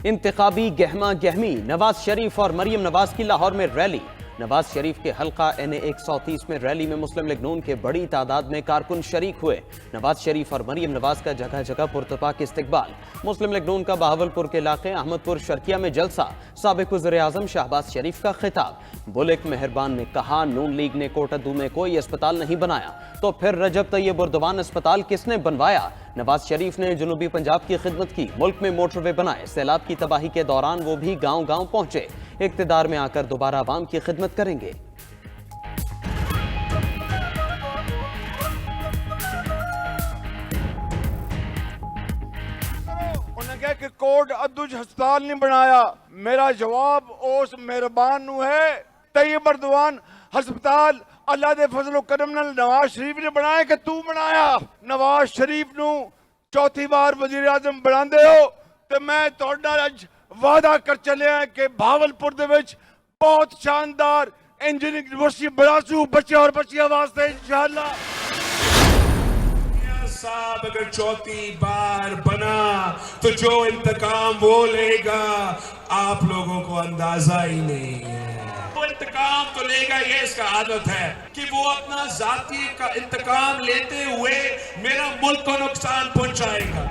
इंतखाबी गहमा गहमी, नवाज शरीफ और मरियम नवाज की लाहौर में रैली। नवाज शरीफ के हल्का NA 130 में रैली में मुस्लिम लीग नून के बड़ी तादाद में कारकुन शरीक हुए। नवाज शरीफ और मरियम नवाज का जगह जगह पुरतपाक इस्तकबाल। मुस्लिम लीग नून का बहावलपुर के इलाके अहमदपुर शर्किया में जलसा। साबिक वज़ीर-ए-आज़म शहबाज शरीफ का खिताब। बुलेक मेहरबान ने कहा, नून लीग ने कोटादू में कोई अस्पताल नहीं बनाया तो फिर रजब तैयब उर्दवान अस्पताल किसने बनवाया। नवाज शरीफ ने जनूबी पंजाब की खिदमत की, मुल्क में मोटरवे बनाए। सैलाब की तबाही के दौरान वो भी गांव गांव पहुंचे। इक्तिदार में आकर दोबारा आवाम की खिदमत करेंगे। कहा कि कोट अद्दुज अस्पताल नहीं बनाया। मेरा जवाब उस मेहरबान है तैयब उर्दवान अस्पताल अल्लाह दे फजलो करम नाल नवाज शरीफ ने बनाया कि तू बनाया। नवाज शरीफ नू चौथी बार वजीर आजम बनाते हो तो मैं तुहाडा अज वादा कर चलिया कि भावलपुर दे विच बहुत शानदार इंजीनियरिंग यूनिवर्सिटी बनासू बच्चे और बच्चियां वास्ते इंशाअल्लाह। साहब अगर चौथी बार बना तो जो इंतकाम वो लेगा आप लोगों को अंदाजा ही नहीं है। वो इंतकाम तो लेगा, ये इसका आदत है कि वो अपना जाती का इंतकाम लेते हुए मेरा मुल्क को नुकसान पहुंचाएगा।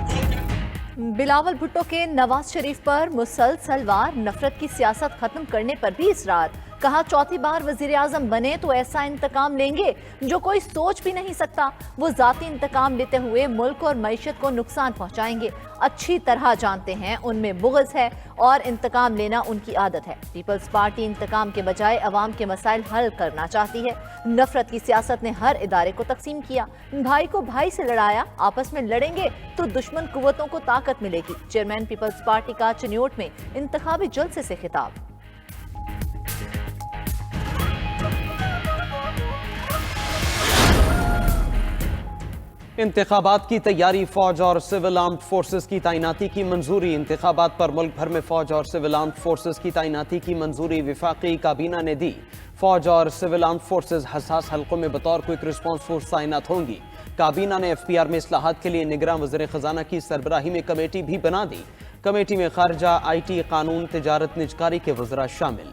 बिलावल भुट्टो के नवाज शरीफ पर मुसलसलवार नफरत की सियासत खत्म करने पर भी इसरार। कहा, चौथी बार वजीर आजम बने तो ऐसा इंतकाम लेंगे जो कोई सोच भी नहीं सकता। वो जाती इंतकाम लेते हुए मुल्क और मईशत को नुकसान पहुंचाएंगे। अच्छी तरह जानते हैं उनमें बुग़्ज़ है और इंतकाम लेना उनकी आदत है। पीपल्स पार्टी इंतकाम के बजाय अवाम के मसाइल हल करना चाहती है। नफरत की सियासत ने हर इदारे को तकसीम किया। भाई को भाई से लड़ाया, आपस में लड़ेंगे तो दुश्मन कुव्वतों को ताकत मिलेगी। चेयरमैन पीपल्स पार्टी का चिन्योट में इंतखाबी जलसे से खिताब। इंतखाबात की तैयारी, फौज और सिविल आर्म्ड फोर्सेस की तैनाती की मंजूरी। इंतखाबात पर मुल्क भर में फौज और सिविल आर्म्ड फोर्सेस की तैनाती की मंजूरी विफाकी काबीना ने दी। फौज और सिविल आर्म्ड फोर्सेस हसास हल्कों में बतौर क्विक रिस्पॉन्स फोर्स तैनात होंगी। काबीना ने FPR में इस्लाहात के लिए निगरान वज़ीर खजाना की सरबराही में कमेटी भी बना दी। कमेटी में खारजा, IT, कानून, तिजारत, निजकारी के वज़रा शामिल।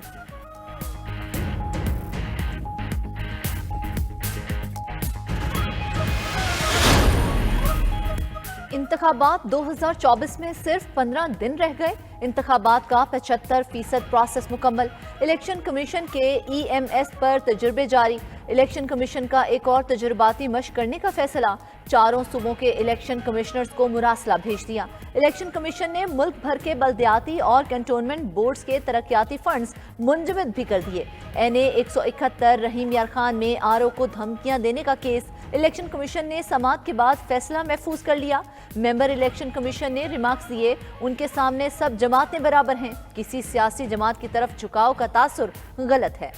इंतखाबात 2024 में सिर्फ 15 दिन रह गए। इंतखाबात का 75% प्रोसेस मुकम्मल। इलेक्शन कमीशन के EMS पर तजुर्बे जारी। इलेक्शन कमीशन का एक और तजुर्बाती मश्क करने का फैसला। चारों सूबों के इलेक्शन कमिश्नर्स को मुरासला भेज दिया। इलेक्शन कमीशन ने मुल्क भर के बल्दियाती और कैंटोनमेंट बोर्ड्स के तरक्याती फंड्स मुंजमद भी कर दिए। NA 171 रहीम यार खान में RO को धमकियां देने का केस इलेक्शन कमीशन ने समाअत के बाद फैसला महफूज कर लिया। मेंबर इलेक्शन कमीशन ने रिमार्क्स दिए, उनके सामने सब जमातें बराबर हैं। किसी सियासी जमात की तरफ झुकाव का तासुर गलत है।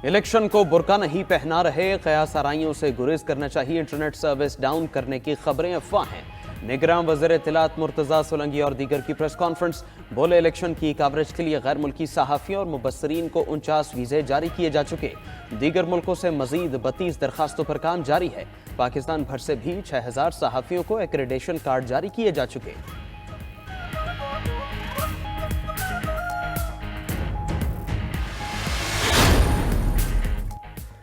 इलेक्शन को बुर्का नहीं पहना रहे, कयास आराइयों से गुरेज करना चाहिए। इंटरनेट सर्विस डाउन करने की खबरें अफवाह हैं। निगरान वज़ीर इत्तलात मुर्तज़ा सोलंकी और दीगर की प्रेस कॉन्फ्रेंस। बोले, इलेक्शन की कवरेज के लिए गैर मुल्की सहाफ़ियों और मुबस्सरीन को 49 वीज़े जारी किए जा चुके। दीगर मुल्कों से मजीद 32 दरखास्तों पर काम जारी है। पाकिस्तान भर से भी 6000 सहाफ़ियों को एक्रेडिटेशन कार्ड जारी किए जा चुके।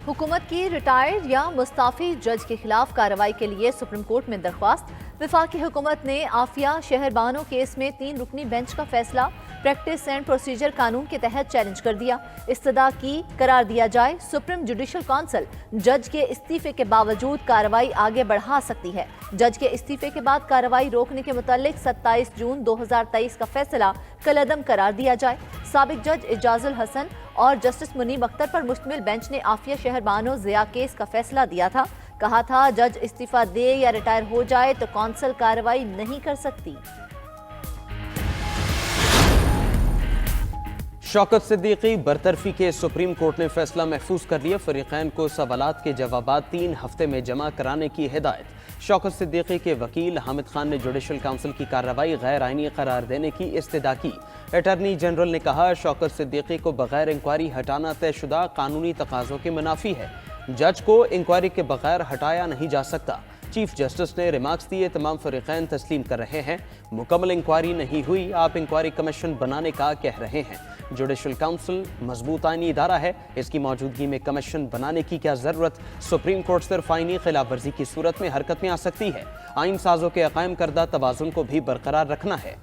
हुकूमत की रिटायर्ड या मुस्ताफी जज के खिलाफ कार्रवाई के लिए सुप्रीम कोर्ट में दरख्वास्त। वफाकी हुकूमत ने आफिया शहरबानो केस में 3 रुकनी बेंच का फैसला प्रैक्टिस एंड प्रोसीजर कानून के तहत चैलेंज कर दिया। इस्तदा की करार दिया जाए। सुप्रीम जुडिशल काउंसिल जज के इस्तीफे के बावजूद कार्रवाई आगे बढ़ा सकती है। जज के इस्तीफे के बाद कार्रवाई रोकने के मुतालिक 27 जून 2023 का फैसला कलअदम करार दिया जाए। साबिक जज एजाजुल हसन और जस्टिस मुनीब अख्तर पर मुश्तमिल बेंच ने आफिया शहरबानो ज़िया केस का फैसला दिया था। कहा था, जज इस्तीफा दे या रिटायर हो जाए तो कौंसिल कार्रवाई नहीं कर सकती। शौकत सिद्दीकी बरतरफी के सुप्रीम कोर्ट ने फैसला महफूज कर लिया। फरीकैन को सवालात के जवाबात 3 हफ्ते में जमा कराने की हिदायत। शौकत सिद्दीकी के वकील हामिद खान ने जुडिशल काउंसिल की कार्रवाई गैर आइनी करार देने की इस्तदा की। अटॉर्नी जनरल ने कहा, शौकत सिद्दीकी को बगैर इंक्वायरी हटाना तयशुदा कानूनी तकाज़ों के मुनाफी है। जज को इंक्वायरी के बगैर हटाया नहीं जा सकता। चीफ जस्टिस ने रिमार्क्स दिए, तमाम फरीकैन तस्लीम कर रहे हैं, मुकम्मल इंक्वायरी नहीं हुई, आप इंक्वायरी कमीशन बनाने का कह रहे हैं। जुडिशल काउंसिल मजबूत आईनी इदारा है, इसकी मौजूदगी में कमीशन बनाने की क्या जरूरत। सुप्रीम कोर्ट सिर्फ आईनी खिलाफ वर्जी की सूरत में हरकत में आ सकती है। आइन साजों के कायम करदा तवाजुन को भी बरकरार रखना है।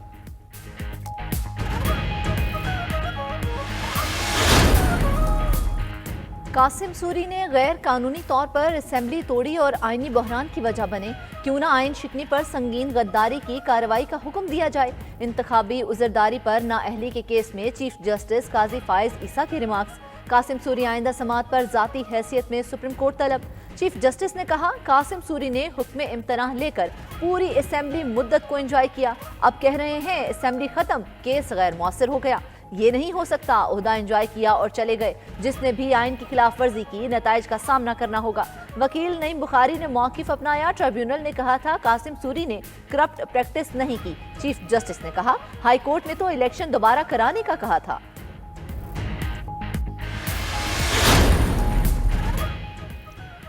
कासिम सूरी ने गैर कानूनी तौर पर असेंबली तोड़ी और आईनी बहरान की वजह बने, क्यों ना आइन शिकनी पर संगीन गद्दारी की कार्रवाई का हुक्म दिया जाए। इंतखाबी उजरदारी पर नाअहली के केस में चीफ जस्टिस काजी फाइज ईसा के रिमार्क्स। कासिम सूरी आइंदा समात पर जाती हैसियत में सुप्रीम कोर्ट तलब। चीफ जस्टिस ने कहा, कासिम सूरी ने हुक्म इम्तनाह लेकर पूरी असेंबली मुद्दत को एंजॉय किया, अब कह रहे हैं असेंबली खत्म, केस गैर मौसर हो गया। ये नहीं हो सकता, ओहदा एंजॉय किया और चले गए, जिसने भी आइन की खिलाफ वर्जी की नताइज का सामना करना होगा। वकील नईम बुखारी ने मौकिफ अपनाया। ट्रिब्यूनल ने कहा था कासिम सूरी ने करप्ट प्रैक्टिस नहीं की। चीफ जस्टिस ने कहा, हाई कोर्ट ने तो इलेक्शन दोबारा कराने का कहा था।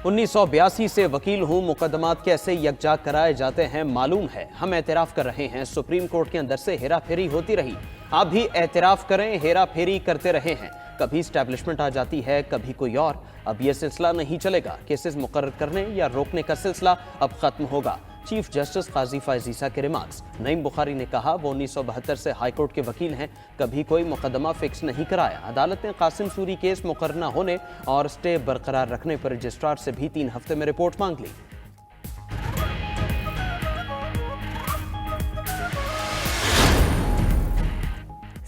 1982 से वकील हूं, मुकदमात कैसे यकजा कराए जाते हैं मालूम है। हम एतराफ कर रहे हैं, सुप्रीम कोर्ट के अंदर से हेरा फेरी होती रही, आप भी एतराफ करें, हेरा फेरी करते रहे हैं। कभी स्टैब्लिशमेंट आ जाती है, कभी कोई और। अब यह सिलसिला नहीं चलेगा। केसेस मुकर्रर करने या रोकने का सिलसिला अब खत्म होगा। चीफ जस्टिस काजी फाइज ईसा के रिमार्क्स। नईम बुखारी ने कहा, वो 1972 से हाईकोर्ट के वकील हैं, कभी कोई मुकदमा फिक्स नहीं कराया। अदालत ने कासिम सूरी केस मुकर्रर न होने और स्टे बरकरार रखने पर रजिस्ट्रार से भी 3 हफ्ते में रिपोर्ट मांग ली।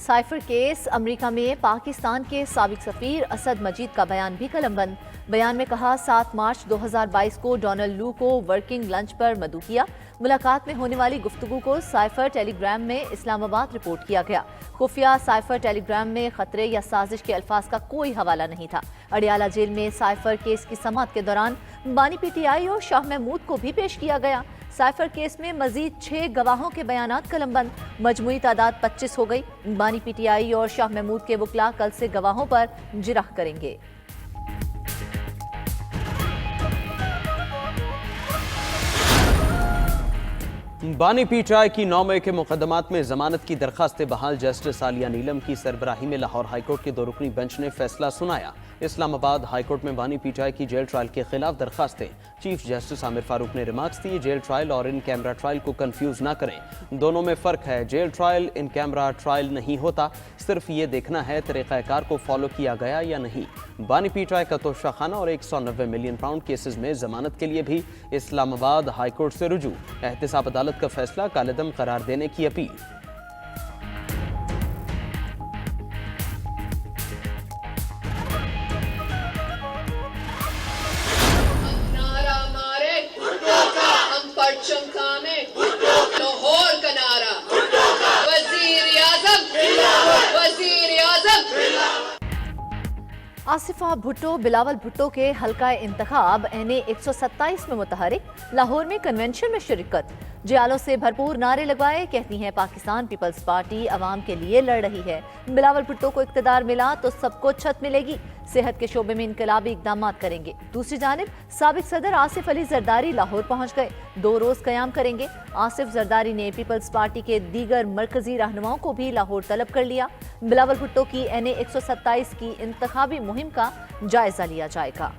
साइफर केस, अमेरिका में पाकिस्तान के साबिक सफीर असद मजीद का बयान भी कलमबंद। बयान में कहा, 7 मार्च 2022 को डोनाल्ड लू को वर्किंग लंच पर मदऊ किया। मुलाकात में होने वाली गुफ्तगू को साइफर टेलीग्राम में इस्लामाबाद रिपोर्ट किया गया। खुफिया साइफर टेलीग्राम में खतरे या साजिश के अल्फाज का कोई हवाला नहीं था। अडियाला जेल में साइफर केस की समाअत के दौरान बानी पीटीआई और शाह महमूद को भी पेश किया गया। साइफर केस में मजीद 6 गवाहों के बयानात कलमबंद। मजमुई तादाद 25 हो गई। बानी पीटीआई और शाह महमूद के वकला कल से गवाहों पर जिरह करेंगे। बानी पीटीआई की 9 मई के मुकदमात में जमानत की दरखास्त बहाल जस्टिस आलिया नीलम की सरबराही में लाहौर हाईकोर्ट के 2 रुकनी बेंच ने फैसला सुनाया। इस्लामाबाद हाईकोर्ट में बानी पीटीआई की जेल ट्रायल के खिलाफ दरखास्तें। चीफ जस्टिस आमिर फारूक ने रिमार्क्स दिए, जेल ट्रायल और इन कैमरा ट्रायल को कंफ्यूज ना करें, दोनों में फर्क है। Jail trial in camera trial नहीं होता, सिर्फ ये देखना है तरीक़ाकार को फॉलो किया गया या नहीं। बानी पीटीआई का तोशा खाना और 190 मिलियन पाउंड केसेस में जमानत के लिए भी इस्लामाबाद हाईकोर्ट से रुजू। एहतसाब अदालत का फैसला कालेदम करार देने की अपील। लाहौर का नारा, आसिफा भुट्टो बिलावल भुट्टो के हल्का इंतखाब NA 127 में मुतहरिक। लाहौर में कन्वेंशन में शिरकत। जियालों से भरपूर नारे लगवाए, कहती हैं पाकिस्तान पीपल्स पार्टी अवाम के लिए लड़ रही है। बिलावल भुट्टो को इख्तिदार मिला तो सबको छत मिलेगी। सेहत के शोबे में इनकलाबी इकदाम करेंगे। दूसरी जानिब साबिक सदर आसिफ अली जरदारी लाहौर पहुंच गए, 2 रोज कयाम करेंगे। आसिफ जरदारी ने पीपल्स पार्टी के दीगर मरकजी रहनुमाओं को भी लाहौर तलब कर लिया। बिलावल भुट्टो की NA 127 की इंतखाबी मुहिम का जायजा लिया जाएगा।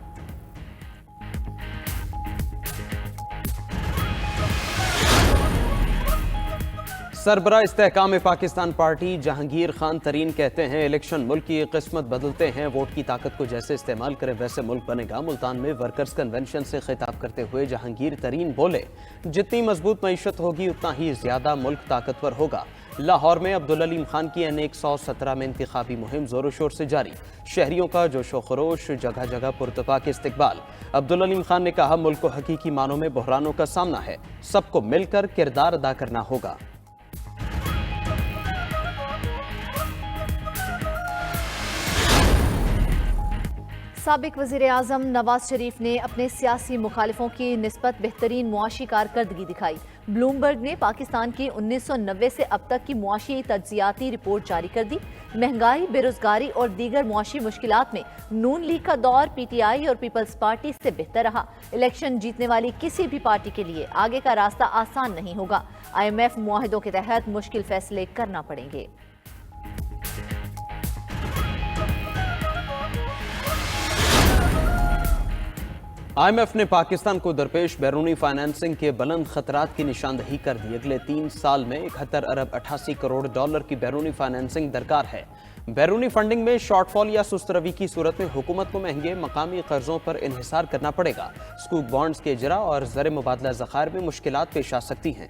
सरबरा इस्तेहकाम पाकिस्तान पार्टी जहांगीर खान तरीन कहते हैं, इलेक्शन मुल्क की किस्मत बदलते हैं, वोट की ताकत को जैसे इस्तेमाल करें वैसे मुल्क बनेगा। मुल्तान में वर्कर्स कन्वेंशन से खिताब करते हुए जहांगीर तरीन बोले, जितनी मजबूत मईशत होगी उतना ही ज्यादा मुल्क ताकतवर होगा। लाहौर में अब्दुल अलीम खान की NA 117 में इंतखाबी मुहिम जोरों शोर से जारी। शहरियों का जोशो खरोश, जगह जगह पुरतपाक इस्तकबाल। अब्दुल अलीम खान ने कहा, मुल्क को हकीकी मानों में बहरानों का सामना है, सबको मिलकर किरदार अदा करना होगा। साबिक वज़ीर आज़म नवाज शरीफ ने अपने सियासी मुखालिफों की निस्बत बेहतरीन मुआशी कारकर्दगी दिखाई। ब्लूमबर्ग ने पाकिस्तान की 1990 से अब तक की मुआशी तज्जियाती रिपोर्ट जारी कर दी। महंगाई, बेरोजगारी और दीगर मुआशी मुश्किलात में नून लीग का दौर PTI और पीपल्स पार्टी से बेहतर रहा। इलेक्शन जीतने वाली किसी भी पार्टी के लिए आगे का रास्ता आसान नहीं होगा। IMF मुआहिदों के तहत मुश्किल फैसले करना पड़ेंगे। IMF ने पाकिस्तान को दरपेश बैरूनी फाइनेंसिंग के बुलंद खतरात की निशानदही कर दी। अगले 3 साल में 71 अरब 88 करोड़ डॉलर की बैरूनी फाइनेंसिंग दरकार है। बैरूनी फंडिंग में शॉर्टफॉल या सुस्त रवी की सूरत में हुकूमत को महंगे मकामी कर्जों पर इन्हिसार करना पड़ेगा। स्कूक बॉन्ड्स के इजरा और ज़र मुबादला ज़खायर में मुश्किलात पेश आ सकती हैं।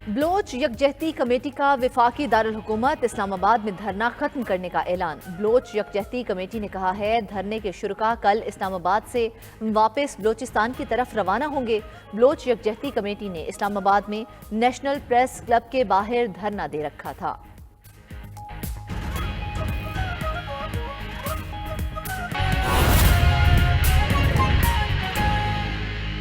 बलोच यकजहती कमेटी का विफाकी दारुल हुकूमत इस्लामाबाद में धरना खत्म करने का ऐलान। बलोच यकजहती कमेटी ने कहा है धरने के शुरका कल इस्लामाबाद से वापस बलोचिस्तान की तरफ रवाना होंगे। बलोच यकजहती कमेटी ने इस्लामाबाद में नेशनल प्रेस क्लब के बाहर धरना दे रखा था।